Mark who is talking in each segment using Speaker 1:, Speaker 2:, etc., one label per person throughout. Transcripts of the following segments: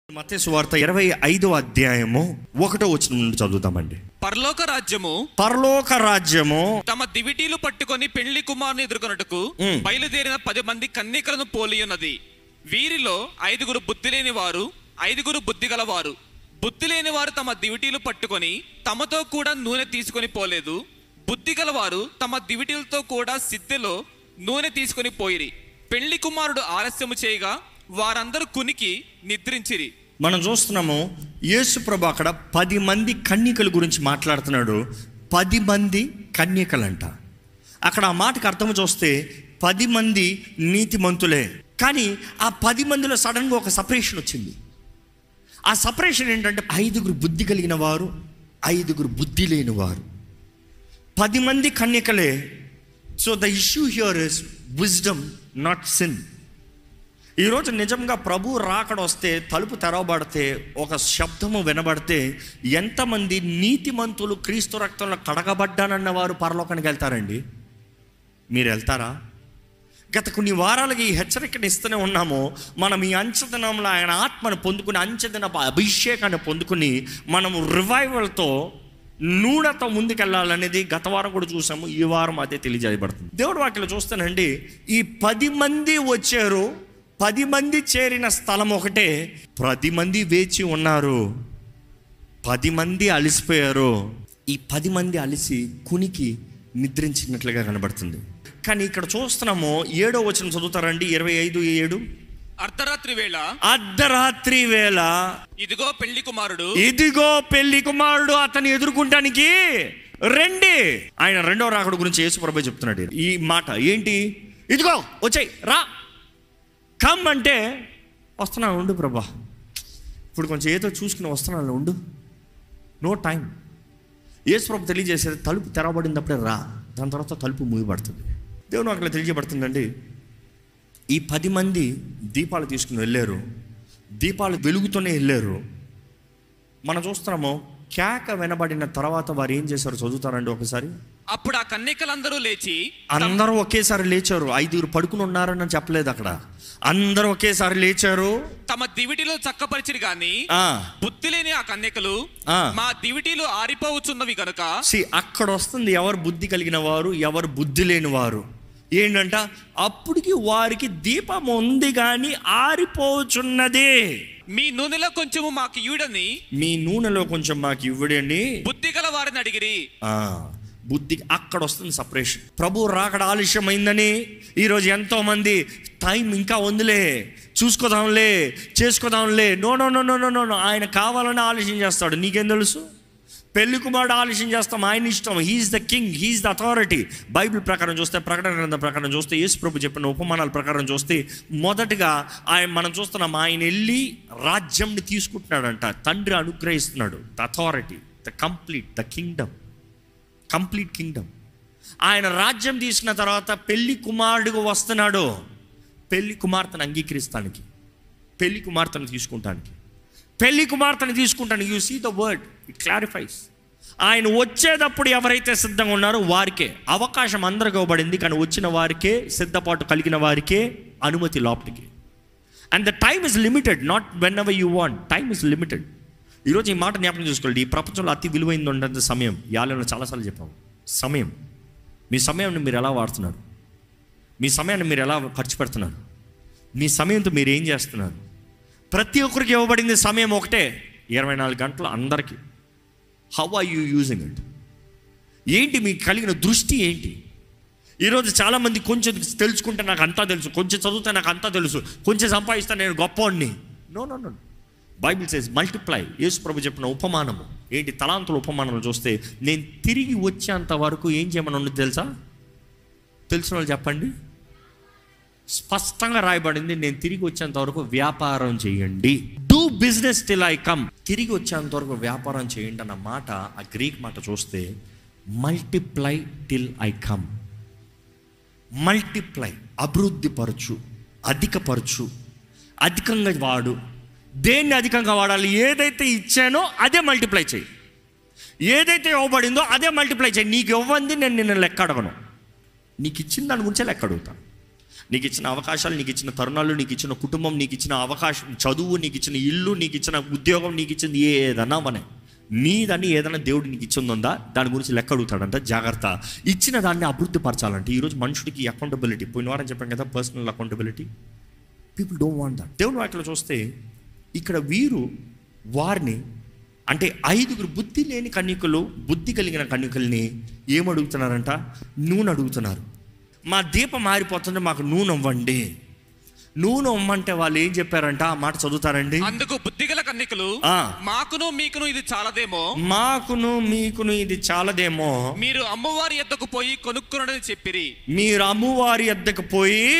Speaker 1: మత్తయి సువార్త 25వ అధ్యాయము 1వ వచనం నుండి చదువుతామండి. పరలోక రాజ్యము
Speaker 2: తమ దివిటీలు పట్టుకొని పెళ్లి కుమారుని ఎదుర్కొన్నట్టుకు బయలుదేరిన 10 మంది కన్యకలను పోలి ఉన్నది. వీరిలో 5 బుద్ధి లేని వారు, 5 బుద్ధి గలవారు. బుద్ధి లేని వారు తమ దివిటీలు పట్టుకొని తమతో కూడా నూనె తీసుకొని పోలేదు. బుద్ధి గలవారు తమ దివిటీలతో కూడా సిద్దెలో నూనె తీసుకొని పోయిరి. పెళ్లి కుమారుడు ఆలస్యము చేయగా వారందరూ కునికి నిద్రించిరి.
Speaker 1: మనం చూస్తున్నాము యేసు ప్రభు అక్కడ 10 మంది కన్యకల గురించి మాట్లాడుతున్నాడు. 10 మంది కన్యకలంట. అక్కడ ఆ మాటకు అర్థం చూస్తే 10 మంది నీతిమంతులే. కానీ ఆ 10 మందిలో సడన్గా ఒక సపరేషన్ వచ్చింది. ఆ సపరేషన్ ఏంటంటే 5 బుద్ధి కలిగిన వారు, 5 బుద్ధి లేని వారు. 10 మంది కన్యకలే. So the issue here is wisdom, not sin. ఈరోజు నిజంగా ప్రభు రాకడ వస్తే, తలుపు తెరవబడితే, ఒక శబ్దము వినబడితే ఎంతమంది నీతిమంతులు క్రీస్తు రక్తంలో కడగబడ్డానన్న వారు పరలోకానికి వెళ్తారండి? మీరు వెళ్తారా? గత కొన్ని వారాలుగా ఈ హెచ్చరికను ఇస్తూనే ఉన్నాము. మనం ఈ అంచెదనంలో ఆయన ఆత్మను పొందుకుని, అంచెదన అభిషేకాన్ని పొందుకుని మనము రివైవల్తో, నూనెతో ముందుకెళ్ళాలనేది గత వారం కూడా చూసాము. ఈ వారం అదే తెలియజేయబడుతుంది. దేవుడి వాక్యలో చూస్తానండి, ఈ 10 మంది వచ్చారు. 10 మంది చేరిన స్థలం ఒకటే. 10 మంది వేచి ఉన్నారు. 10 మంది అలసిపోయారు. ఈ 10 మంది అలసి కునికి నిద్రించినట్లుగా కనబడుతుంది. కానీ ఇక్కడ చూస్తున్నాము 7వ వచనం చదువుతారండి, 25:7. అర్ధరాత్రి వేళ
Speaker 2: ఇదిగో
Speaker 1: పెళ్లి కుమారుడు అతన్ని ఎదుర్కొంటానికి రండి. ఆయన రెండవ రాకడ గురించి యేసు ప్రభువే చెప్తున్నాడు ఈ మాట. ఏంటి? ఇదిగో వచ్చాయి, రా, కమ్ అంటే వస్తున్నాను, ఉండు ప్రభా, ఇప్పుడు కొంచెం ఏదో చూసుకుని వస్తున్నాను, ఉండు, నో టైం. యేసు ప్రభు తెలియజేసేది తలుపు తెరవబడినప్పుడే రా, దాని తర్వాత తలుపు మూయబడుతుంది. దేవుని అక్కడ తెలియజేయబడుతుందండి. ఈ 10 మంది దీపాలు తీసుకుని వెళ్ళారు. దీపాలు వెలుగుతూనే వెళ్ళారు. మనం చూస్తున్నాము కేక వినబడిన తర్వాత వారు ఏం చేశారు చదువుతారండి ఒకసారి.
Speaker 2: అప్పుడు ఆ కన్యకలందరూ లేచి,
Speaker 1: అందరూ ఒకేసారి లేచారు. 5 పడుకుని ఉన్నారని చెప్పలేదు అక్కడ. అందరూ ఒకేసారి లేచారు.
Speaker 2: తమ దివిటీలో చక్కపరిచిరి గాని బుద్ధి లేని ఆ కన్యకలు మా దివిటీలు ఆరిపోవచ్చున్నవి గనుక.
Speaker 1: అక్కడ వస్తుంది ఎవరు బుద్ధి కలిగిన వారు, ఎవరు బుద్ధి లేని వారు. ఏంటంట? అప్పటికి వారికి దీపం ఉంది కానీ ఆరిపోచున్నదే.
Speaker 2: మీ నూనెలో కొంచెము మాకు ఇవ్వడని,
Speaker 1: మీ నూనెలో కొంచెం మాకు ఇవ్వడని
Speaker 2: బుద్ధి గల వారిని అడిగిరి.
Speaker 1: బుద్ధి అక్కడ వస్తుంది సపరేషన్. ప్రభు రాకడ ఆలస్యమైందని ఈరోజు ఎంతో మంది టైం ఇంకా ఉందిలే, చూసుకోదాంలే, చేసుకోదాంలే. No no no no no no ఆయన కావాలని ఆలస్యం చేస్తాడు. నీకేం తెలుసు? పెళ్లి కుమారుడు ఆలస్యం చేస్తాం, ఆయన ఇష్టం. He is the king, he is the authority. Bible ప్రకారం చూస్తే, ప్రకటన గ్రంథం ప్రకారం చూస్తే, యేసు ప్రభు చెప్పిన ఉపమానాల ప్రకారం చూస్తే, మొదటగా మనం చూస్తున్నాం ఆయన వెళ్ళి రాజ్యంని తీసుకుంటున్నాడంట. తండ్రి అనుగ్రహిస్తున్నాడు the authority, the complete kingdom. ఆయన రాజ్యం తీసుకున్న తర్వాత పెళ్లి కుమారుడుగా వస్తున్నాడు. పెళ్లి కుమార్తెను అంగీకరిస్తానికి, పెళ్లి కుమార్తెను తీసుకుంటానికి, you see the word, it clarifies. ఆయన వచ్చేటప్పుడు ఎవరైతే సిద్ధంగా ఉన్నారో వారికే అవకాశం అందరికి ఇవ్వబడింది. కానీ వచ్చిన వారికే, సిద్ధపాటు కలిగిన వారికే అనుమతి లోపలికి. And the time is limited, not when ever you want. Time is limited. ఈరోజు ఈ మాట జ్ఞాపకం చేసుకోండి. ఈ ప్రపంచంలో అతి విలువైంది ఉంటుంది సమయం. యాలలో చాలాసార్లు చెప్పాము సమయం. మీ సమయాన్ని మీరు ఎలా వాడుతున్నారు? మీ సమయాన్ని మీరు ఎలా ఖర్చు పెడుతున్నారు? మీ సమయంతో మీరు ఏం చేస్తున్నారు? ప్రతి ఒక్కరికి ఇవ్వబడింది సమయం ఒకటే, 24 గంటలు అందరికీ. How are you using it? ఏంటి మీకు కలిగిన దృష్టి ఏంటి? ఈరోజు చాలామంది కొంచెం తెలుసుకుంటే నాకు అంతా తెలుసు, కొంచెం చదివితే నాకు అంతా తెలుసు, కొంచెం సంపాదిస్తే నేను గొప్పవాడిని. No no no. Bible says multiply. Yesu ప్రభు చెప్పిన ఉపమానము ఏంటి? తలాంతుల ఉపమానం చూస్తే, నేను తిరిగి వచ్చేంత వరకు ఏం చేయమని ఉన్నది తెలుసా? తెలిసిన వాళ్ళు చెప్పండి. స్పష్టంగా రాయబడింది, నేను తిరిగి వచ్చేంత వరకు వ్యాపారం చేయండి. Do business till I come. తిరిగి వచ్చేంత వరకు వ్యాపారం చేయండి అన్న మాట, ఆ గ్రీక్ మాట చూస్తే multiply till I come. Multiply, అభివృద్ధి పరచు, అధికపరచు, అధికంగా వాడు. దేన్ని అధికంగా వాడాలి? ఏదైతే ఇచ్చానో అదే మల్టిప్లై చేయి. ఏదైతే ఇవ్వబడిందో అదే మల్టిప్లై చేయి. నీకు ఇవ్వండి నేను నిన్ను లెక్క అడగను, నీకు ఇచ్చిన దాని గురించే లెక్క అడుగుతాను. నీకు ఇచ్చిన అవకాశాలు, నీకు ఇచ్చిన తరుణాలు, నీకు ఇచ్చిన కుటుంబం, నీకు ఇచ్చిన అవకాశం, చదువు, నీకు ఇచ్చిన ఇల్లు, నీకు ఇచ్చిన ఉద్యోగం, నీకు ఇచ్చింది ఏదన్నా మనే నీదని ఏదైనా దేవుడు నీకు ఇచ్చిందా దాని గురించి లెక్క అడుగుతాడంట. జాగ్రత్త. ఇచ్చిన దాన్ని అభివృద్ధి పరచాలంటే ఈరోజు మనుషుడికి అకౌంటబిలిటీ, పోయిన వారం చెప్పాం కదా, personal accountability. People don't want that. దేవుని వాక్యంలో చూస్తే ఇక్కడ వీరు వారిని అంటే 5 బుద్ధి లేని కన్యకలు, బుద్ధి కలిగిన కన్యకల్ని ఏమడుగుతున్నారంట? నూనె అడుగుతున్నారు. మా దీపం మారిపోతుంటే మాకు నూనె ఇవ్వండి. నూనె ఇమ్మంటే వాళ్ళు ఏం చెప్పారంట? ఆ మాట చదువుతారండి.
Speaker 2: అందుకు బుద్ధిగల కన్యకలు, మాకును మీకును ఇది చాలదేమో,
Speaker 1: మాకును మీకును ఇది చాలదేమో,
Speaker 2: మీరు అమ్మవారి యొద్దకు పోయి కొనుక్కునని చెప్పిరి.
Speaker 1: మీరు అమ్మవారి యొద్దకు పోయి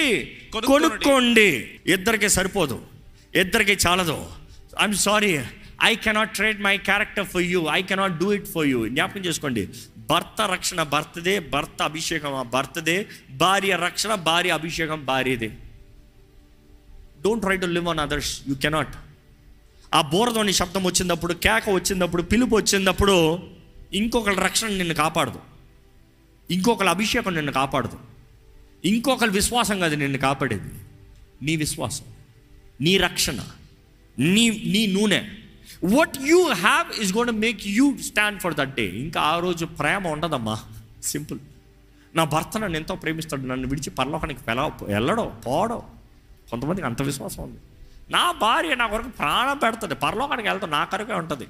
Speaker 1: కొనుక్కోండి. ఇద్దరికి సరిపోదు, ఇద్దరికి చాలదు. I'm sorry, I cannot trade my character for you, I cannot do it for you. జ్ఞాపకం చేసుకోండి, భర్త రక్షణ భర్తదే, భర్త అభిషేకం భర్తదే, భార్య రక్షణ భార్య అభిషేకం భార్యదే. Don't try to live on others, you cannot. ఆ బోరధ్వని శబ్దం వచ్చినప్పుడు, కేక వచ్చినప్పుడు, పిలుపు వచ్చినప్పుడు ఇంకొకరి రక్షణ నిన్ను కాపాడదు, ఇంకొకరి అభిషేకం నిన్ను కాపాడదు, ఇంకొకరి విశ్వాసం కాదు నిన్ను కాపాడేది. నీ విశ్వాసం, నీ రక్షణ, నీ నూనె. What you have is going to make you stand for that day. ఇంకా ఆ రోజు ప్రేమ ఉండదమ్మా. సింపుల్. నా భర్త నన్ను ఎంతో ప్రేమిస్తాడు, నన్ను విడిచి పరలోకానికి వెళ్ళడో పోవడం. కొంతమందికి అంత విశ్వాసం ఉంది. నా భార్య నా కొరకు ప్రాణం పెడుతుంది, పరలోకానికి వెళ్తాం, నా కొరకే ఉంటుంది.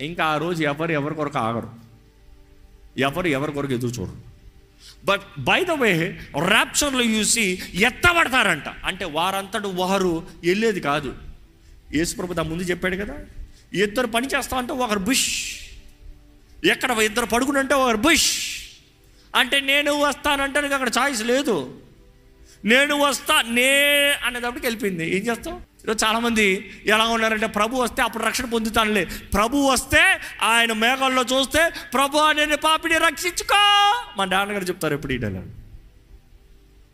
Speaker 1: ఇంకా ఆ రోజు ఎవరి కొరకు ఆగరు, ఎవరి కొరకు ఎదురు చూడరు. బట్ బై ద వే ర్యాప్చర్లో చూసి ఎత్తబడతారంట. అంటే వారంతటి వారు వెళ్ళేది కాదు. యేసుప్రభు దా ముందు చెప్పాడు కదా, ఇద్దరు పని చేస్తామంటే ఒకరు బుష్, ఎక్కడ ఇద్దరు పడుకునంటే ఒకరు బుష్. అంటే నేను వస్తానంటే అక్కడ ఛాయిస్ లేదు. నేను వస్తా అనేటప్పటికి వెళ్ళిపోయింది. ఏం చేస్తాం? ఈరోజు చాలామంది ఎలా ఉన్నారంటే, ప్రభు వస్తే అప్పుడు రక్షణ పొందుతానులే, ప్రభు వస్తే ఆయన మేఘాల్లో చూస్తే, ప్రభు నేను పాపిని రక్షించుకో మా నాన్నగారు చెప్తారు ఎప్పుడు ఈ డైలాగ్.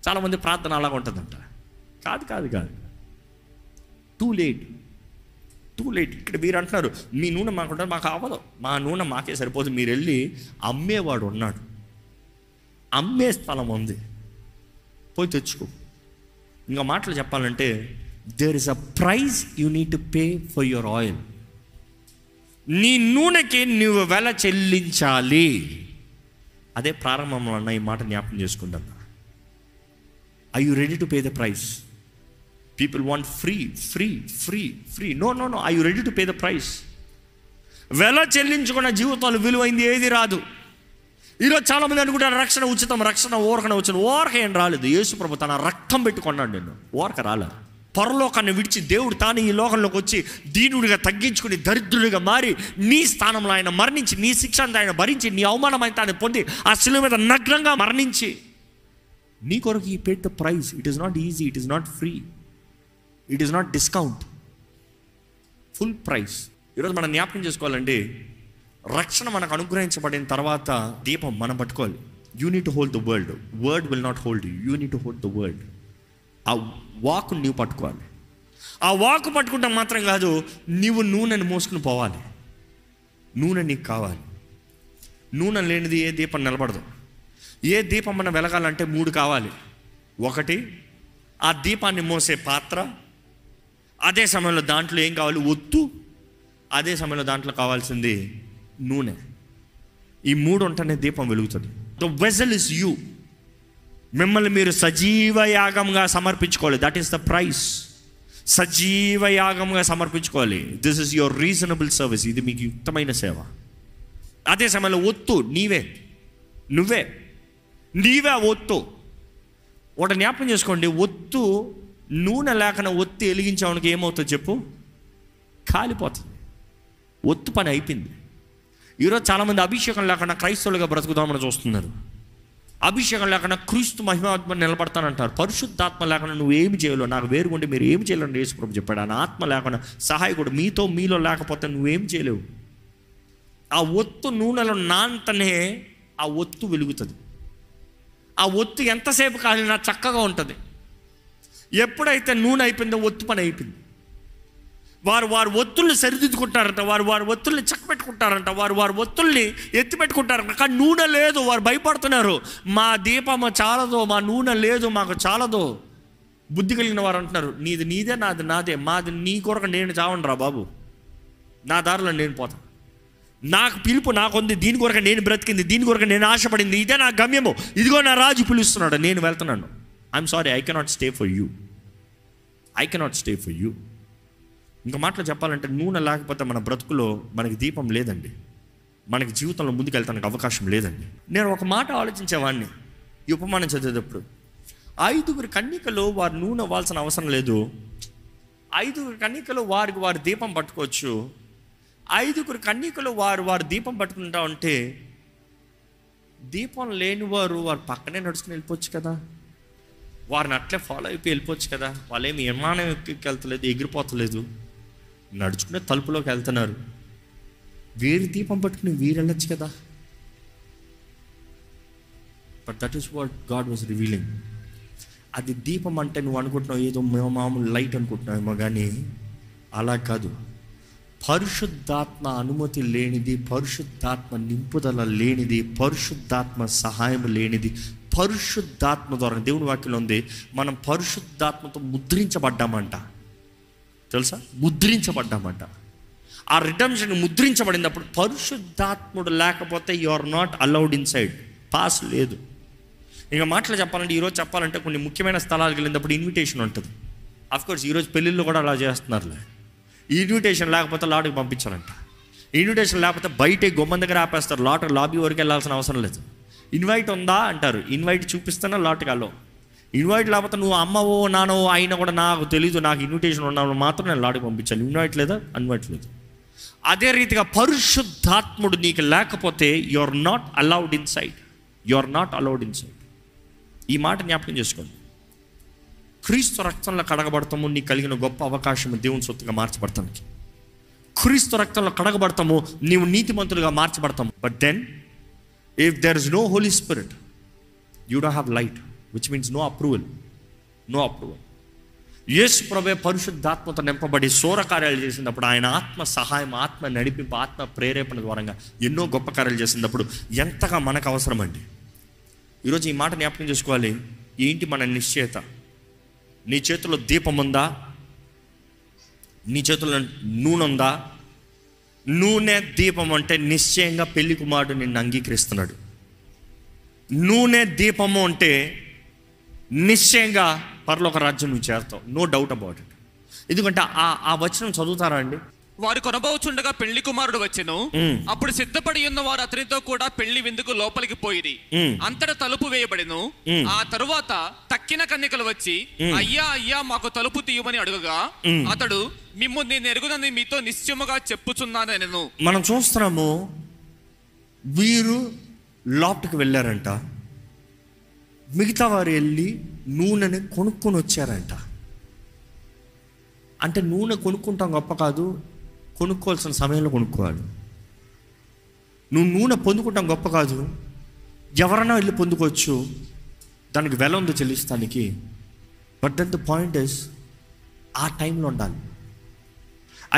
Speaker 1: చాలామంది ప్రార్థన అలాగ ఉంటుందంట. కాదు, టూ లేట్. ఇక్కడ మీరు అంటున్నారు మీ నూనె మాకుంటారు, మాకు అవ్వదు, మా నూనె మాకే సరిపోదు. మీరు వెళ్ళి అమ్మేవాడు ఉన్నాడు, అమ్మే స్థలం ఉంది, పోయి తెచ్చుకో. ఇంకా మాటలు చెప్పాలంటే, there is a price you need to pay for your oil. నీ నూనెకి నువ్వు వెల చెల్లించాలి. అదే ప్రారంభంలో అన్న ఈ మాట జ్ఞాపకం చేసుకుంటాను. Are you ready to pay the price? People want free. No. Are you ready to pay the price? వెల చెల్లించుకున్న జీవితంలో విలువైంది ఏది రాదు. ఈరోజు చాలామంది అనుకుంటారు రక్షణ ఉచితం, రక్షణ ఓరకనే వచ్చిన. ఓరక ఏం రాలేదు. యేసుప్రభు తన రక్తం పెట్టుకున్నాడు. నేను ఓరక రాలేదు. పరలోకాన్ని విడిచి దేవుడు తాను ఈ లోకంలోకి వచ్చి దీనుడిగా తగ్గించుకుని దరిద్రుడిగా మారి నీ స్థానంలో ఆయన మరణించి, నీ శిక్షను ఆయన భరించి, నీ అవమానమైన తాను పొంది ఆ శిలువ మీద నగ్నంగా మరణించి నీ కొరకు ఈ paid the price. It is not easy, it is not free, it is not discount, full price. ఈరోజు మనం జ్ఞాపకం చేసుకోవాలంటే, రక్షణ మనకు అనుగ్రహించబడిన తర్వాత దీపం మనం పట్టుకోవాలి. You need to hold the word will not hold you need to hold the word. ఆ వాక్ను నీవు పట్టుకోవాలి. ఆ వాక్ పట్టుకుంటాం మాత్రం కాదు, నీవు నూనెని మోసుకుని పోవాలి. నూనె నీకు కావాలి. నూనె లేనిది ఏ దీపం నిలబడదు. ఏ దీపం మనం వెలగాలంటే 3 కావాలి. ఒకటి, ఆ దీపాన్ని మోసే పాత్ర. అదే సమయంలో దాంట్లో ఏం కావాలి? ఒత్తు. అదే సమయంలో దాంట్లో కావాల్సింది నూనె. ఈ 3 ఉంటేనే దీపం వెలుగుతుంది. The vessel is you. మిమ్మల్ని మీరు సజీవ యాగంగా సమర్పించుకోవాలి. That is the price. సజీవ యాగంగా సమర్పించుకోవాలి. This is your reasonable service. ఇది మీకు యుక్తమైన సేవ. అదే సమయంలో ఒత్తు నువ్వే ఒత్తు. ఒకటి జ్ఞాపకం చేసుకోండి, ఒత్తు నూనె లేకుండా ఒత్తి వెలిగించేవానికి ఏమవుతుంది చెప్పు? కాలిపోతుంది. ఒత్తు పని అయిపోయింది. ఈరోజు చాలామంది అభిషేకం లేకుండా క్రైస్తవులుగా బ్రతుకుదామని చూస్తున్నారు. అభిషేకం లేకుండా క్రీస్తు మహిమాత్మ నిలబడతానంటారు. పరిశుద్ధాత్మ లేకుండా నువ్వు ఏమి చేయలేవు. నాకు వేరుగుండి మీరు ఏమి చేయలేని యేసుప్రభు చెప్పాడు. ఆయన ఆత్మ లేకుండా సహాయకుడు మీలో లేకపోతే నువ్వేం చేయలేవు. ఆ ఒత్తు నూనెలో నాంతనే ఆ ఒత్తు వెలుగుతుంది. ఆ ఒత్తు ఎంతసేపు కాలినా చక్కగా ఉంటుంది. ఎప్పుడైతే నూనె అయిపోయిందో ఒత్తు పని అయిపోయింది. వారి ఒత్తుల్ని సరిదిద్దుకుంటారంట, వారి ఒత్తుల్ని చక్కబెట్టుకుంటారంట, వారి ఒత్తుల్ని ఎత్తిపెట్టుకుంటారంట. కానీ నూనె లేదు. వారు భయపడుతున్నారు, మా దీపము చాలదు, మా నూనె లేదు, మాకు చాలదు. బుద్ధి కలిగిన వారు అంటున్నారు, నీది నీదే, నాది నాదే, మాది నీ కొరకు నేను చావండిరా బాబు, నా దారిలో నేను పోతాను, నాకు పిలుపు నాకుంది, దీని కొరకు నేను బ్రతికింది, దీని కొరకు నేను ఆశపడింది, ఇదే నా గమ్యము, ఇదిగో నా రాజు పిలుస్తున్నాడు, నేను వెళ్తున్నాను. I'm sorry, I cannot stay for you, I cannot stay for you. ఇంకా మాటలు చెప్పాలంటే నూనె లేకపోతే మన బ్రతుకులో మనకి దీపం లేదండి, మనకి జీవితంలో ముందుకు వెళ్తానికి అవకాశం లేదండి. నేను ఒక మాట ఆలోచించేవాడిని ఈ ఉపమానం చదివేటప్పుడు. 5 కన్యకలు వారు నూనె అవ్వాల్సిన అవసరం లేదు. 5 కన్యకలు వారి దీపం పట్టుకోవచ్చు. 5 కన్యకలు వారు దీపం పట్టుకుంటా ఉంటే దీపం లేని వారు పక్కనే నడుచుకుని వెళ్ళిపోవచ్చు కదా, వారిని అట్లే ఫాలో అయిపోయి వెళ్ళిపోవచ్చు కదా. వాళ్ళేమి విమానం వెళ్తలేదు, ఎగిరిపోతలేదు, నడుచుకునే తలుపులోకి వెళ్తున్నారు. వీరి దీపం పట్టుకుని వీరు వెళ్ళొచ్చు కదా. But that is what God was revealing. అది దీపం అంటే నువ్వు అనుకుంటున్నావు ఏదో మామూలు లైట్ అనుకుంటున్నావేమో, కానీ అలా కాదు. పరిశుద్ధాత్మ అనుమతి లేనిది, పరిశుద్ధాత్మ నింపుదల లేనిది, పరిశుద్ధాత్మ సహాయం లేనిది, పరిశుద్ధాత్మ ద్వారా దేవుని వాక్యంలో ఉంది, మనం పరిశుద్ధాత్మతో ముద్రించబడ్డామంట. తెలుసా? ముద్రించబడ్డామంట. ఆ రిడెంప్షన్ ముద్రించబడినప్పుడు పరిశుద్ధాత్ముడు లేకపోతే you are not allowed inside. Pass లేదు. ఇంకా మాటలు చెప్పాలంటే, ఈరోజు చెప్పాలంటే కొన్ని ముఖ్యమైన స్థలాలకు వెళ్ళినప్పుడు ఇన్విటేషన్ ఉంటుంది. అఫ్కోర్స్ ఈరోజు పెళ్ళిళ్ళు కూడా అలా చేస్తున్నారులే. ఇన్విటేషన్ లేకపోతే లాటుకి పంపించాలంట. ఇన్విటేషన్ లేకపోతే బయటే గుమ్మం దగ్గర ఆపేస్తారు, లాబీ వరకు వెళ్ళాల్సిన అవసరం లేదు. ఇన్వైట్ ఉందా అంటారు, ఇన్వైట్ చూపిస్తేనే లాటుకి అలో. ఇన్వైట్ లేకపోతే నువ్వు అమ్మవో నాన్నవో అయినా కూడా నాకు తెలీదు, నాకు ఇన్విటేషన్ ఉన్నాను మాత్రం నేను లాటుకి పంపించాను. ఇన్వైట్ లేదా, ఇన్వైట్ లేదు. అదే రీతిగా పరిశుద్ధాత్ముడు నీకు లేకపోతే you are not allowed inside, you are not allowed inside. ఈ మాట జ్ఞాపకం చేసుకోండి. క్రీస్తు రక్తంలో కడగబడతాము, నీకు కలిగిన గొప్ప అవకాశం దేవుని సొత్తుగా మార్చబడతానికి. క్రీస్తు రక్తంలో కడగబడతాము, నీవు నీతిమంతులుగా మార్చబడతాము. But then if there is no holy spirit, you don't have light, which means no approval. No approval. Yesu ప్రభువే పరిశుద్ధాత్మతో నింపబడి శూర కార్యాలు చేసినప్పుడు, ఆయన ఆత్మ సహాయం, ఆత్మ నడిపింపు, ఆత్మ ప్రేరేపణ ద్వారా ఎన్నో గొప్ప కార్యాలు చేసినప్పుడు ఎంతగా మనకు అవసరం అండి. ఈరోజు ఈ మాట జ్ఞాపకం చేసుకోవాలి. ఏంటి మన నిశ్చయత? నీ చేతిలో దీపం ఉందా? నీ చేతుల్లో నూనె ఉందా? నూనె దీపం అంటే నిశ్చయంగా పెళ్లి కుమారుడు నిన్ను అంగీకరిస్తున్నాడు. నూనె దీపము అంటే నిశ్చయంగా పరలోక రాజ్యం నువ్వు చేరుతావు. No doubt about it. ఎందుకంటే ఆ వచనం చదువుతారా అండి?
Speaker 2: వారు కొనబోచుండగా పెళ్లి కుమారుడు వచ్చెను. అప్పుడు సిద్ధపడి ఉన్న వారు అతనితో కూడా పెళ్లి విందుకు లోపలికి పోయిరి. అంతటా తలుపు వేయబడెను. ఆ తరువాత తక్కిన కన్యకలు వచ్చి, అయ్యా అయ్యా మాకు తలుపు తీయమని అడుగగా, అతడు, మిమ్ము నేను ఎరుగునని మీతో నిశ్చయముగా చెప్పుచున్నానెను.
Speaker 1: మనం చూస్తున్నాము, వీరు లోపలికి వెళ్ళారంట, మిగతా వారు వెళ్ళి నూనెని కొనుక్కొని వచ్చారంట. అంటే నూనె కొనుక్కుంటాం గొప్ప కాదు, కొనుక్కోవాల్సిన సమయంలో కొనుక్కోవాలి. నువ్వు నూనె పొందుకుంటాం గొప్ప కాదు, ఎవరైనా వెళ్ళి పొందుకోవచ్చు, దానికి వెల ఉందో చెల్లిస్తానికి. But then the point is, ఆ టైంలో ఉండాలి.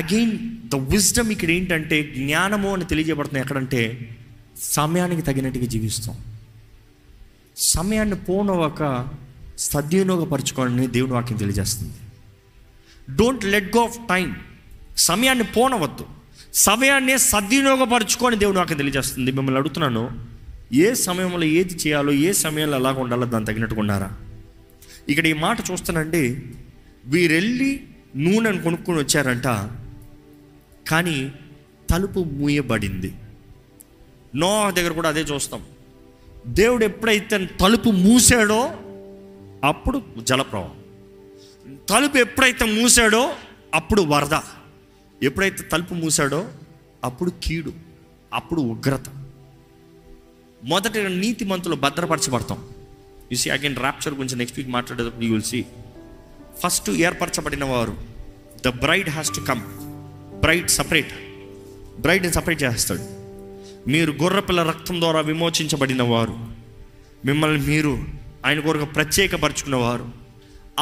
Speaker 1: అగైన్ ద విజ్డమ్ ఇక్కడ ఏంటంటే, జ్ఞానము అని తెలియజేయబడుతుంది ఎక్కడంటే, సమయానికి తగినట్టుగా జీవిస్తాం. సమయాన్ని పోనవక సద్వినియోగపరచుకోవాలని దేవుని వాక్యం తెలియజేస్తుంది. Don't let go of time. సమయాన్ని పోనవద్దు, సమయాన్ని సద్వినియోగపరచుకొని దేవుని వాక్యం తెలియజేస్తుంది. మిమ్మల్ని అడుగుతున్నాను, ఏ సమయంలో ఏది చేయాలో, ఏ సమయంలో ఎలాగ ఉండాలో దాన్ని తగినట్టుగా ఉన్నారా? ఇక్కడ ఈ మాట చూస్తానండి, వీరెళ్ళి నూనెను కొనుక్కొని వచ్చారంట, కానీ తలుపు మూయబడింది. నోవహు దగ్గర కూడా అదే చూస్తాం. దేవుడు ఎప్పుడైతే తలుపు మూసాడో అప్పుడు జలప్రవాహం, తలుపు ఎప్పుడైతే మూసాడో అప్పుడు వరద, ఎప్పుడైతే తలుపు మూసాడో అప్పుడు కీడు, అప్పుడు ఉగ్రత. మొదట నీతిమంతులు భద్రపరచబడతాం. యు సీ అగైన్ ర్యాప్చర్ గురించి నెక్స్ట్ వీక్ మాట్లాడేటప్పుడు యూ విల్ సీ. ఫస్ట్ ఏర్పరచబడిన వారు, the bride has to come. బ్రైడ్ని సపరేట్ చేస్తాడు. మీరు గొర్రెపిల్ల రక్తం ద్వారా విమోచించబడిన వారు, మిమ్మల్ని మీరు ఆయన కొరకు ప్రత్యేకపరచుకున్నవారు,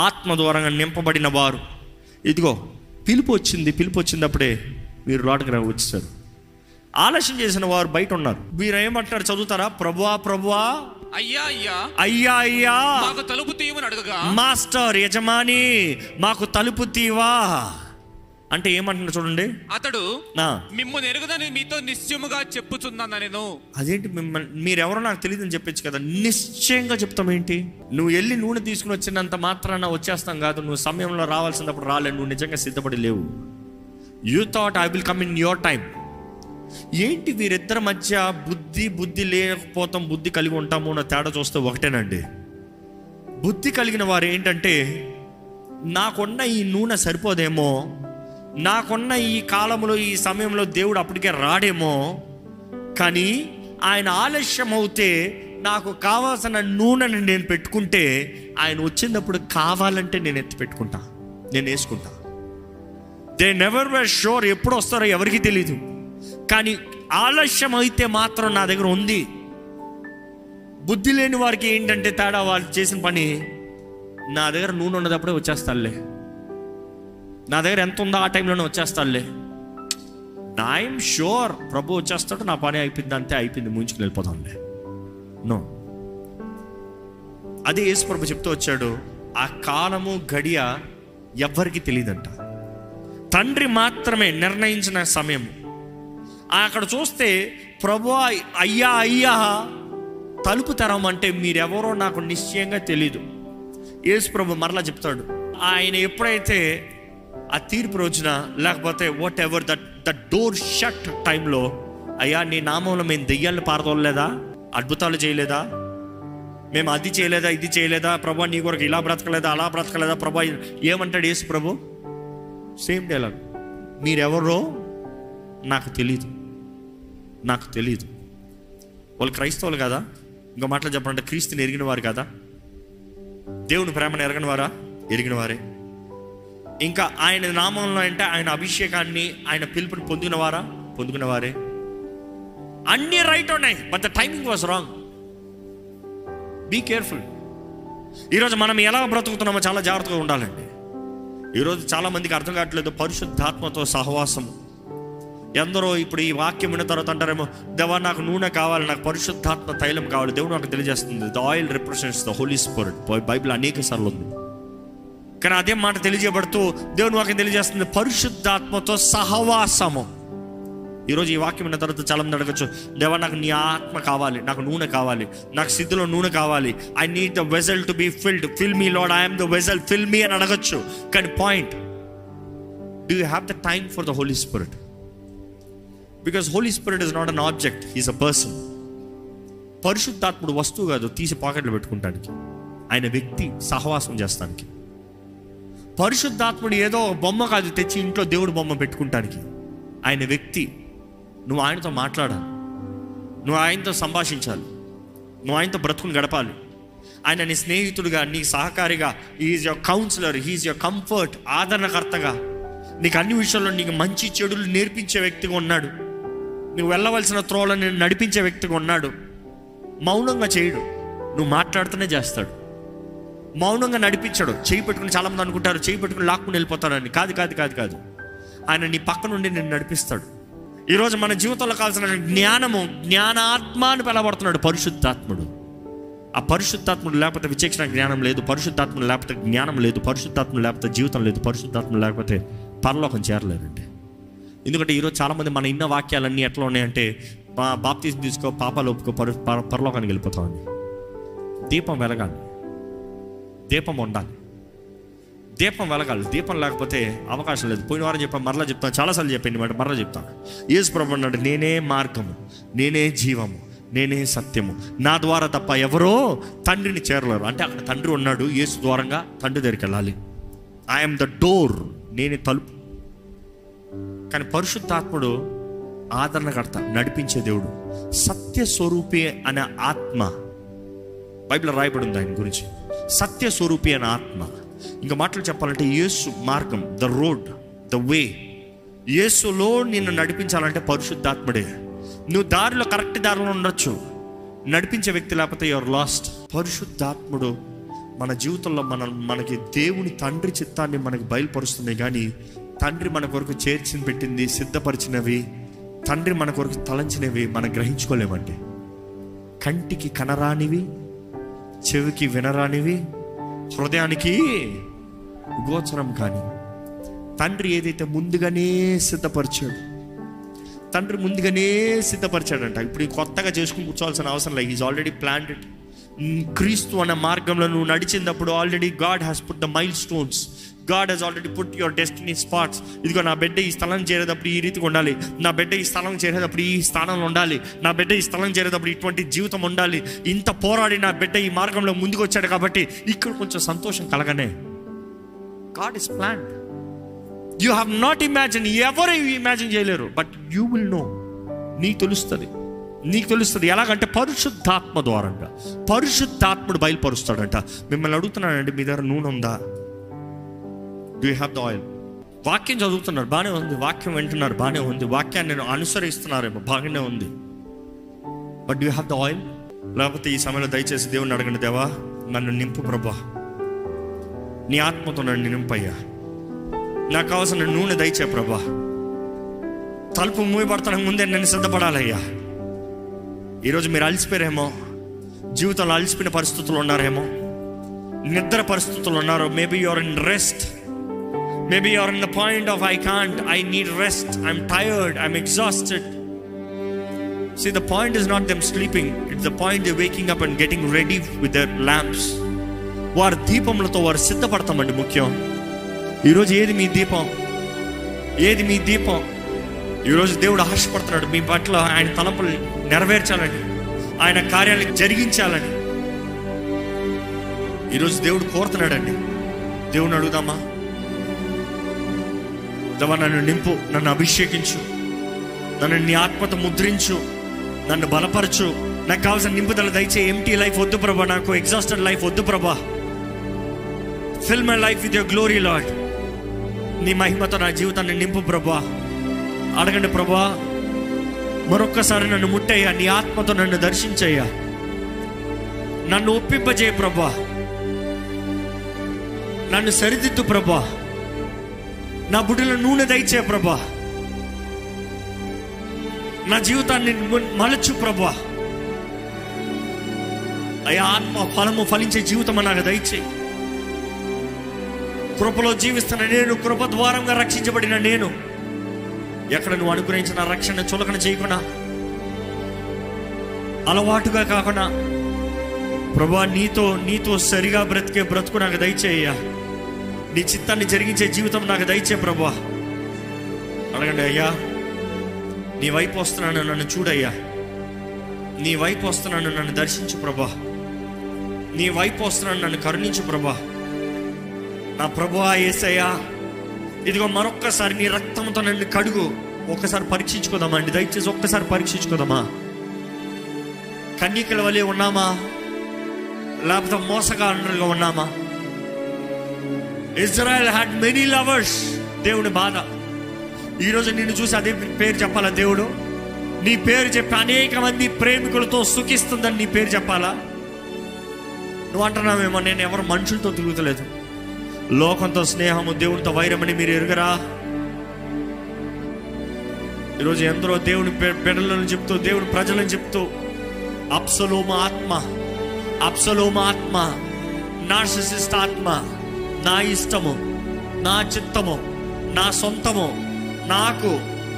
Speaker 1: ఆత్మ ద్వారా నింపబడిన వారు, ఇదిగో పిలుపు వచ్చినప్పుడే మీరు లోటుకు వచ్చేసారు. ఆలస్యం చేసిన వారు బయట ఉన్నారు. మీరు ఏమంటారు? చదువుతారా? ప్రభువా ప్రభువా,
Speaker 2: అయ్యా అయ్యా,
Speaker 1: అయ్యా అయ్యా,
Speaker 2: మాకు తలుపు తీయమని అడగగా,
Speaker 1: మాస్టర్ యజమాని మాకు తలుపు తీవా అంటే ఏమంటున్నారు చూడండి.
Speaker 2: అతడు మిమ్మును ఎరుగుదని మీతో నిశ్చయముగా చెప్పుచున్నాను నేను.
Speaker 1: అదేంటి మిమ్మల్ని, మీరెవరో నాకు తెలియదని చెప్పొచ్చు కదా. నిశ్చయంగా చెప్తాం ఏంటి? నువ్వు వెళ్ళి నూనె తీసుకుని వచ్చినంత మాత్రాన వచ్చేస్తాం కాదు. నువ్వు సమయంలో రావాల్సినప్పుడు రాలేదు. నువ్వు నిజంగా సిద్ధపడి లేవు. You thought I will come in your time. ఏంటి వీరిద్దరి మధ్య బుద్ధి లేకపోతాం, బుద్ధి కలిగి ఉంటాము నా తేడా చూస్తే ఒకటేనండి. బుద్ధి కలిగిన వారు ఏంటంటే, నాకున్న ఈ నూనె సరిపోదేమో, నాకున్న ఈ కాలంలో ఈ సమయంలో దేవుడు అప్పటికే రాడేమో, కానీ ఆయన ఆలస్యం అవుతే నాకు కావాల్సిన నూనెని నేను పెట్టుకుంటే ఆయన వచ్చినప్పుడు కావాలంటే నేను ఎత్తి పెట్టుకుంటా, నేను వేసుకుంటా. దే నెవర్ వర్ షూర్ ఎప్పుడు వస్తారో ఎవరికి తెలీదు, కానీ ఆలస్యం అయితే మాత్రం నా దగ్గర ఉంది. బుద్ధి లేని వారికి ఏంటంటే తేడా, వాళ్ళు చేసిన పని, నా దగ్గర నూనె ఉన్నదప్పుడే వచ్చేస్తానులే, నా దగ్గర ఎంత ఉందో ఆ టైంలోనే వచ్చేస్తానులే, ఐఎమ్ షూర్ ప్రభు వచ్చేస్తాడు, నా పని అయిపోయింది, అంతే అయిపోయింది, ముంచుకుని వెళ్ళిపోతానులే. నో, అదే యేసు ప్రభు చెప్తూ వచ్చాడు. ఆ కాలము గడియ ఎవ్వరికి తెలియదంట, తండ్రి మాత్రమే నిర్ణయించిన సమయం. అక్కడ చూస్తే ప్రభు అయ్యా అయ్యా తలుపు తెరవమంటే మీరెవరో నాకు నిశ్చయంగా తెలీదు. యేసు ప్రభు మరలా చెప్తాడు, ఆయన ఎప్పుడైతే ఆ తీర్పు రోజున, లేకపోతే what ever that door shut టైంలో, అయ్యా నీ నామంలో మేము దెయ్యాలను పారదోలేదా, అద్భుతాలు చేయలేదా, మేము అది చేయలేదా, ఇది చేయలేదా ప్రభు, నీ కొరకు ఇలా బ్రతకలేదా, అలా బ్రతకలేదా ప్రభు, ఏమంటాడు యేసు ప్రభు? సేమ్ డైలాగ్, మీరెవరో నాకు తెలీదు, నాకు తెలీదు. వాళ్ళు క్రైస్తవులు కదా, ఇంకో మాటలు చెప్పాలంటే క్రీస్తుని ఎరిగిన వారు కదా, దేవుని ప్రేమను ఎరగని వారా? ఎరిగిన వారే. ఇంకా ఆయన నామంలో అంటే ఆయన అభిషేకాన్ని, ఆయన పిలుపుని పొందిన వారా? పొందుకున్న వారే. అన్నీ రైట్ ఉన్నాయి, but the timing was wrong. Be careful. ఈరోజు మనం ఎలా బ్రతుకుతున్నామో చాలా జాగ్రత్తగా ఉండాలండి. ఈరోజు చాలా మందికి అర్థం కావట్లేదు పరిశుద్ధాత్మతో సహవాసం. ఎందరో ఇప్పుడు ఈ వాక్యం విన్న తర్వాత అంటారేమో, దేవా నాకు నూనె కావాలి, నాకు పరిశుద్ధాత్మ తైలం కావాలి. దేవుడు నాకు తెలియజేస్తుంది, the oil represents the Holy Spirit. Bible అనేక సార్లు ఉంది, కానీ అదే మాట తెలియజేయబడుతూ దేవుని వాక్యం తెలియజేస్తుంది పరిశుద్ధాత్మతో సహవాసము. ఈరోజు ఈ వాక్యం విన్న తర్వాత చాలా మంది అడగచ్చు, దేవా నాకు నీ ఆత్మ కావాలి, నాకు నూనె కావాలి, నాకు సిద్ధులో నూనె కావాలి, I need the vessel to be filled, fill me Lord, I'm the vessel, fill me అని అడగచ్చు. కానీ point, do you have the time for the Holy Spirit? Because Holy Spirit is not an object, he's a person. పరిశుద్ధాత్ముడు వస్తువు కాదు తీసి పాకెట్లో పెట్టుకుంటానికి, ఆయన వ్యక్తి, సహవాసం చేస్తానికి. పరిశుద్ధాత్ముడు ఏదో బొమ్మ కాదు తెచ్చి ఇంట్లో దేవుడు బొమ్మ పెట్టుకుంటానికి, ఆయన వ్యక్తి. నువ్వు ఆయనతో మాట్లాడాలి, నువ్వు ఆయనతో సంభాషించాలి, నువ్వు ఆయనతో బ్రతుకుని గడపాలి. ఆయన నీ స్నేహితుడుగా, నీ సహకారిగా, he is your counsellor, he is your comfort, ఆదరణకర్తగా, నీకు అన్ని విషయాల్లో నీకు మంచి చెడులు నేర్పించే వ్యక్తిగా ఉన్నాడు. నువ్వు వెళ్ళవలసిన త్రోవలను నడిపించే వ్యక్తిగా ఉన్నాడు. మౌనంగా చేయడు, నువ్వు మాట్లాడుతూనే చేస్తాడు. మౌనంగా నడిపించాడు. చేయి పెట్టుకుని చాలామంది అనుకుంటారు చేయి పెట్టుకుని లాక్కుని వెళ్ళిపోతాడని. కాదు కాదు కాదు కాదు, ఆయన నీ పక్క నుండి నేను నడిపిస్తాడు. ఈరోజు మన జీవితంలో కావాల్సిన జ్ఞానము, జ్ఞానాత్మ అని పిలవబడుతున్నాడు పరిశుద్ధాత్ముడు. ఆ పరిశుద్ధాత్ముడు లేకపోతే విచక్షణ జ్ఞానం లేదు, పరిశుద్ధాత్ముడు లేకపోతే జ్ఞానం లేదు, పరిశుద్ధాత్ముడు లేకపోతే జీవితం లేదు, పరిశుద్ధాత్ముడు లేకపోతే పరలోకం చేరలేదండి. ఎందుకంటే ఈరోజు చాలామంది మన ఇన్న వాక్యాలన్నీ ఎట్లా ఉన్నాయంటే, బాప్తిజం తీసుకో, పాపాలు ఒప్పుకో, పరలోకానికి వెళ్ళిపోతామని. దీపం వెలగాలి, దీపం ఉండాలి, దీపం వెలగాలి. దీపం లేకపోతే అవకాశం లేదు. పోయిన వారం చెప్పాను, మరలా చెప్తాను, చాలాసార్లు చెప్పాను మాట, మరలా చెప్తాను. యేసు ప్రభువు అన్నాడు, నేనే మార్గము, నేనే జీవము, నేనే సత్యము, నా ద్వారా తప్ప ఎవరో తండ్రిని చేరలేరు. అంటే అక్కడ తండ్రి ఉన్నాడు, యేసు ద్వారంగా తండ్రి దగ్గరికి వెళ్ళాలి. ఐఎమ్ ద డోర్, నేనే తలుపు. కానీ పరిశుద్ధాత్ముడు ఆదరణకర్త, నడిపించే దేవుడు, సత్యస్వరూపి అనే ఆత్మ. బైబిల్లో రాయబడి ఉంది ఆయన గురించి, సత్యస్వరూపి అనే ఆత్మ. ఇంకా మాటలు చెప్పాలంటే యేసు మార్గం, ద రోడ్, ద వే. యేసులో నిన్ను నడిపించాలంటే పరిశుద్ధాత్ముడే. నువ్వు దారిలో కరెక్ట్ దారిలో ఉండొచ్చు, నడిపించే వ్యక్తి లేకపోతే యువర్ లాస్ట్. పరిశుద్ధాత్ముడు మన జీవితంలో మనకి దేవుని తండ్రి చిత్తాన్ని మనకి బయలుపరుస్తుంది. కానీ తండ్రి మన కొరకు చేర్చి పెట్టింది, సిద్ధపరిచినవి, తండ్రి మన కొరకు తలంచినవి మనం గ్రహించుకోలేమండి. కంటికి కనరానివి, చెవికి వినరానివి, హృదయానికి గోచరం కానీ తండ్రి ఏదైతే ముందుగానే సిద్ధపరిచాడు, తండ్రి ముందుగానే సిద్ధపరిచాడంట. ఇప్పుడు కొత్తగా చేసుకుని కూర్చోవాల్సిన అవసరం లేదు. Is already planned it. క్రీస్తు అన్న మార్గంలో నువ్వు నడిచినప్పుడు already God has put the milestones. God has already put your destiny spots. ఇదిగో నా బిడ్డ ఈ స్థలం చేరేటప్పుడు ఈ రీతిగా ఉండాలి, నా బిడ్డ ఈ స్థలం చేరేటప్పుడు ఈ స్థానంలో ఉండాలి, నా బిడ్డ ఈ స్థలం చేరేటప్పుడు ఇటువంటి జీవితం ఉండాలి. ఇంత పోరాడి నా బిడ్డ ఈ మార్గంలో ముందుకు వచ్చాడు కాబట్టి ఇక్కడ కొంచెం సంతోషం కలగనే. God is planned. You have not imagine, ఎవరు ఇమాజిన్ చేయలేరు, బట్ యూ విల్ నో. నీకు తెలుస్తుంది ఎలాగంటే పరిశుద్ధాత్మ ద్వారంగా. పరిశుద్ధాత్ముడు బయలుపరుస్తాడంట. మిమ్మల్ని అడుగుతున్నానండి, మీ దగ్గర నూనె ఉందా? Do you have the oil? వాక్యం చదువుతున్నారు, బాగానే ఉంది. వాక్యం వింటున్నారు, బాగానే ఉంది. వాక్యాన్ని అనుసరిస్తున్నారేమో, బాగానే ఉంది. But do you have the oil? లేకపోతే ఈ సమయంలో దయచేసి దేవుని అడగండి, దేవా నన్ను నింపు ప్రభా, నీ ఆత్మతో నన్ను నింపయ్యా, నాకు కావాల్సిన నూనె దయచే ప్రభా. తలుపు మూయబడతానికి ముందే నేను సిద్ధపడాలయ్యా. ఈరోజు మీరు అలసిపోయారేమో, జీవితంలో అలసిపోయిన పరిస్థితులు ఉన్నారేమో, నిద్ర పరిస్థితులు ఉన్నారు. Maybe you're in rest, maybe you're in the point of I can't, I need rest, I'm tired, I'm exhausted. See, the point is not them sleeping, it's the point they're waking up and getting ready with their lamps. వారి దీపములతో వారు సిద్ధపడతామండి. ముఖ్యం ఈరోజు ఏది మీ దీపం? ఏది మీ దీపం? ఈరోజు దేవుడు ఆశపడుతున్నాడు మీ పట్ల ఆయన తలంపులు నెరవేర్చాలని, ఆయన కార్యాలు జరిగించాలని. ఈరోజు దేవుడు కోరుతున్నాడండి. దేవుని అడుగుదామా? దేవా నన్ను నింపు, నన్ను అభిషేకించు, నన్ను నీ ఆత్మతో ముద్రించు, నన్ను బలపరచు, నాకు కావాల్సిన నింపుదల దయచే. ఎంటీ లైఫ్ వద్దు ప్రభా, నాకు ఎగ్జాస్టెడ్ లైఫ్ వద్దు ప్రభా. Fill my life with your glory lord. నీ మహిమతో నా జీవితాన్ని నింపు ప్రభా. అడగండి ప్రభా, మరొక్కసారి నన్ను ముట్టయ్యా, నీ ఆత్మతో నన్ను దర్శించయ్యా, నన్ను ఒప్పింపజేయ ప్రభా, నన్ను సరిదిద్దు ప్రభా, నా బుడ్డిలో నూనె దయచే ప్రభా, నా జీవితాన్ని మలచు ప్రభా. అయ్యా ఆత్మ ఫలము ఫలించే జీవితం నాకు దయచేయి. కృపలో జీవిస్తున్న నేను, కృప ద్వారంగా రక్షించబడిన నేను, ఎక్కడ నువ్వు అనుగ్రహించిన రక్షణ చులకన చేయకుండా, అలవాటుగా కాకుండా ప్రభా నీతో సరిగా బ్రతికే బ్రతుకు నాకు దయచేయ్యా. నీ చిత్తాన్ని జరిగించే జీవితం నాకు దయచే ప్రభా. అడగండి, అయ్యా నీ వైపు వస్తున్నాను, నన్ను చూడయ్యా, నీ వైపు వస్తున్నాను, నన్ను దర్శించు ప్రభా, నీ వైపు వస్తున్నాను, నన్ను కరుణించు ప్రభా. నా ప్రభువా యేసయ్యా, ఇదిగో మరొక్కసారి నీ రక్తంతో నన్ను కడుగు. ఒక్కసారి పరీక్షించుకోదామా అండి, దయచేసి ఒక్కసారి పరీక్షించుకోదామా? కన్యకల వలె ఉన్నామా, లేకపోతే మోసగాళ్ళుగా ఉన్నామా? Israel had many lovers. దేవుని బాధ. ఈరోజు నిన్ను చూసి అదే పేరు చెప్పాలా? దేవుడు నీ పేరు చెప్పి అనేక మంది ప్రేమికులతో సుఖిస్తుందని నీ పేరు చెప్పాలా? నువ్వు అంటున్నావేమో, నేను ఎవరు మనుషులతో తిరుగుతలేదు, లోకంతో స్నేహము, దేవునితో వైరమని మీరు ఎరుగరా? ఈరోజు ఎందరో దేవుని బిడ్డలను చెప్తూ, దేవుని ప్రజలను చెప్తూ అబ్సలోమ ఆత్మ, నార్సిసిస్ట్ ఆత్మ, నా ఇష్టము, నా చిత్తము, నా సొంతము, నాకు,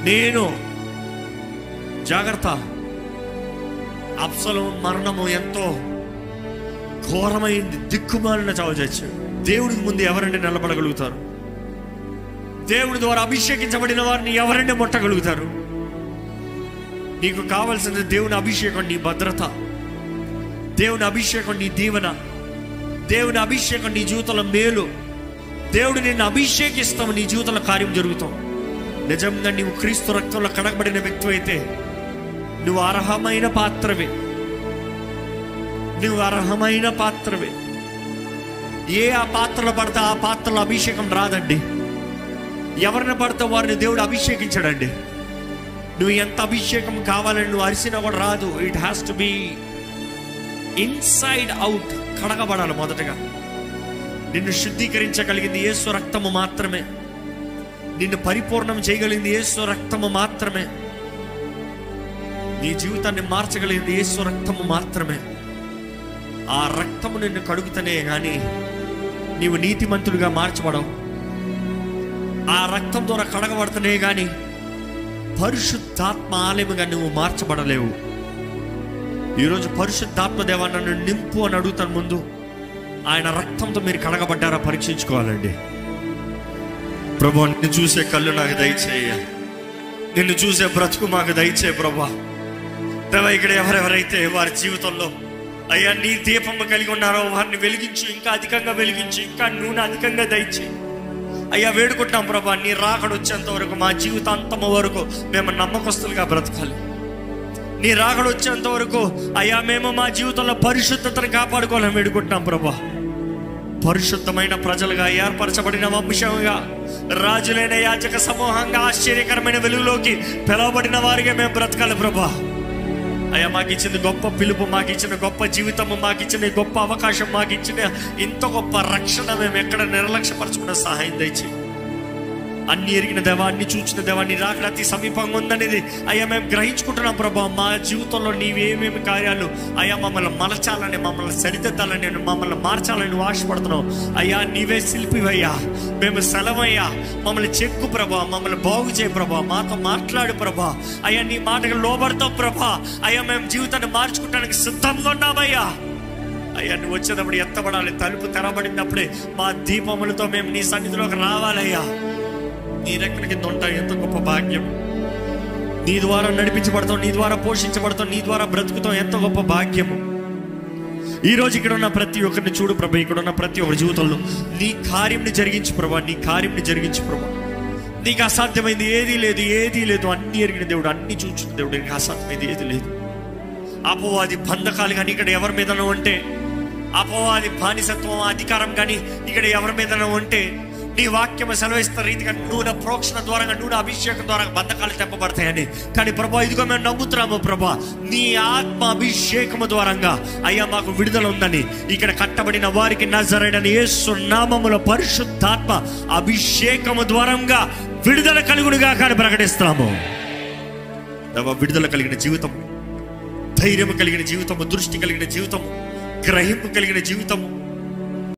Speaker 1: నేను. జాగ్రత్త. అబ్సలోము మరణము ఎంతో ఘోరమైంది, దిక్కుమాలిన చావు చచ్చాడు. దేవుడికి ముందు ఎవరండి నిలబడగలుగుతారు? దేవుడి ద్వారా అభిషేకించబడిన వారిని ఎవరండి ముట్టగలుగుతారు? నీకు కావాల్సింది దేవుని అభిషేకం, నీ భద్రత, దేవుని అభిషేకం, నీ దీవెన, దేవుని అభిషేకం, నీ జీవితంలో మేలు. దేవుడు నిన్ను అభిషేకిస్తాము, నీ జీవితంలో కార్యం జరుగుతాం. నిజంగా నీవు క్రీస్తు రక్తంలో కడగబడిన వ్యక్తి అయితే నువ్వు అర్హమైన పాత్రవే, నువ్వు అర్హమైన పాత్రవే. ఆ పాత్రలో పడితే ఆ పాత్రలో అభిషేకం రాదండి. ఎవరిని పడితే వారిని దేవుడు అభిషేకించాడండి. నువ్వు ఎంత అభిషేకం కావాలని నువ్వు అరిసినా కూడా రాదు. It has to be inside out. కడగబడాలి. మొదటగా నిన్ను శుద్ధీకరించగలిగింది యేసు రక్తము మాత్రమే. నిన్ను పరిపూర్ణం చేయగలిగింది యేసు రక్తము మాత్రమే. నీ జీవితాన్ని మార్చగలిగింది యేసు రక్తము మాత్రమే. ఆ రక్తము నిన్ను కడుగుతనే కానీ నీవు నీతిమంతుడిగా మార్చబడవు. ఆ రక్తం ద్వారా కడగబడుతనే కానీ పరిశుద్ధాత్మ ఆలయముగా నువ్వు మార్చబడలేవు. ఈరోజు పరిశుద్ధాత్మ దేవా నన్ను నింపు అని అడుగుతాను. ముందు ఆయన రక్తంతో మీరు కడగబడ్డారా పరీక్షించుకోవాలండి. ప్రభు, నిన్ను చూసే కళ్ళు నాకు దయచేయ, నిన్ను చూసే బ్రతుకు మాకు దయచే ప్రభా. దేవా, ఇక్కడ ఎవరెవరైతే వారి జీవితంలో అయ్యా నీ దీపము కలిగి ఉన్నారో వారిని వెలిగించు, ఇంకా అధికంగా వెలిగించు, ఇంకా నూనె అధికంగా దయచేయి అయ్యా. వేడుకుంటాం ప్రభా, నీ రాకడ వచ్చేంత వరకు మా జీవితాంతము వరకు మేము నమ్మకస్తులుగా బ్రతకాలి. నీ రాకడ వచ్చేంత వరకు అయ్యా మేము మా జీవితంలో పరిశుద్ధతను కాపాడుకోవాలని వేడుకుంటున్నాం ప్రభా. పరిశుద్ధమైన ప్రజలుగా, ఏర్పరచబడిన వంశంగా, రాజులైన యాజక సమూహంగా, ఆశ్చర్యకరమైన వెలుగులోకి పిలువబడిన వారిగా మేము బ్రతకాలి ప్రభా. అయ్యా, మాకు ఇచ్చిన గొప్ప పిలుపు, మాకు ఇచ్చిన గొప్ప జీవితము, మాకు ఇచ్చిన గొప్ప అవకాశం, మాకు ఇచ్చిన ఇంత గొప్ప రక్షణ మేము ఎక్కడ నిర్లక్ష్యపరచుకున్న సహాయం దయచేయి. అన్ని ఎరిగిన దేవా, అన్ని చూచిన దేవా, నీ రాకడ అతి సమీపంగా ఉందనేది అయ్యా మేము గ్రహించుకుంటున్నాం ప్రభా. మా జీవితంలో నీవేమేమి కార్యాలు అయ్యా మమ్మల్ని మలచాలని, మమ్మల్ని సరిదిద్దాలని, మమ్మల్ని మార్చాలని ఆశపడుతున్నావు అయ్యా. నీవే శిల్పివయ్యా, మేము సెలవయ్యా. మమ్మల్ని చెక్కు ప్రభా, మమ్మల్ని బాగు చేయ ప్రభా, మాతో మాట్లాడు ప్రభా. అయ్యా, నీ మాటకు లోబడతాం ప్రభా. అయ్యా, మేము జీవితాన్ని మార్చుకోవడానికి సిద్ధంగా ఉన్నామయ్యా. అయ్యా, నువ్వు వచ్చేటప్పుడు ఎత్తబడాలి. తలుపు తెరబడినప్పుడే మా దీపములతో మేము నీ సన్నిధిలోకి రావాలయ్యా. నీ రెక్కల కింద ఉంటాయి. ఎంత గొప్ప భాగ్యం. నీ ద్వారా నడిపించబడతాం, నీ ద్వారా పోషించబడతాం, నీ ద్వారా బ్రతుకుతాం. ఎంత గొప్ప భాగ్యము. ఈరోజు ఇక్కడ ఉన్న ప్రతి ఒక్కరిని చూడు ప్రభా. ఇక్కడ ఉన్న ప్రతి ఒక్కరి జీవితంలో నీ కార్యంని జరిగించు ప్రభా, నీ కార్యంని జరిగించు ప్రభా. నీకు అసాధ్యమైంది ఏదీ లేదు, ఏదీ లేదు. అన్ని ఎరిగిన దేవుడు, అన్ని చూచిన దేవుడు. నీకు అసాధ్యమైంది ఏది లేదు. అపవాది బంధకాలు కానీ ఇక్కడ ఎవరి మీదనో ఉంటే, అపవాది బానిసత్వం, అధికారం కానీ ఇక్కడ ఎవరి మీదనో ఉంటే, నీ వాక్యం సెలవిస్తున్న రీతిగా నూనె ప్రోక్షణ ద్వారా, నూనె అభిషేకం ద్వారా బంధకాలు తెప్పబడతాయని. కానీ ప్రభా, ఇదిగో మేము నమ్ముతున్నాము ప్రభా, నీ ఆత్మ అభిషేకము ద్వారంగా అయ్యా మాకు విడుదల ఉందని. ఇక్కడ కట్టబడిన వారికి నజరేయుడైన యేసు నామములో పరిశుద్ధాత్మ అభిషేకము ద్వారంగా విడుదల కలుగునుగా కానీ ప్రకటిస్తాము. విడుదల కలిగిన జీవితం, ధైర్యము కలిగిన జీవితము, దృష్టి కలిగిన జీవితము, గ్రహింపు కలిగిన జీవితము,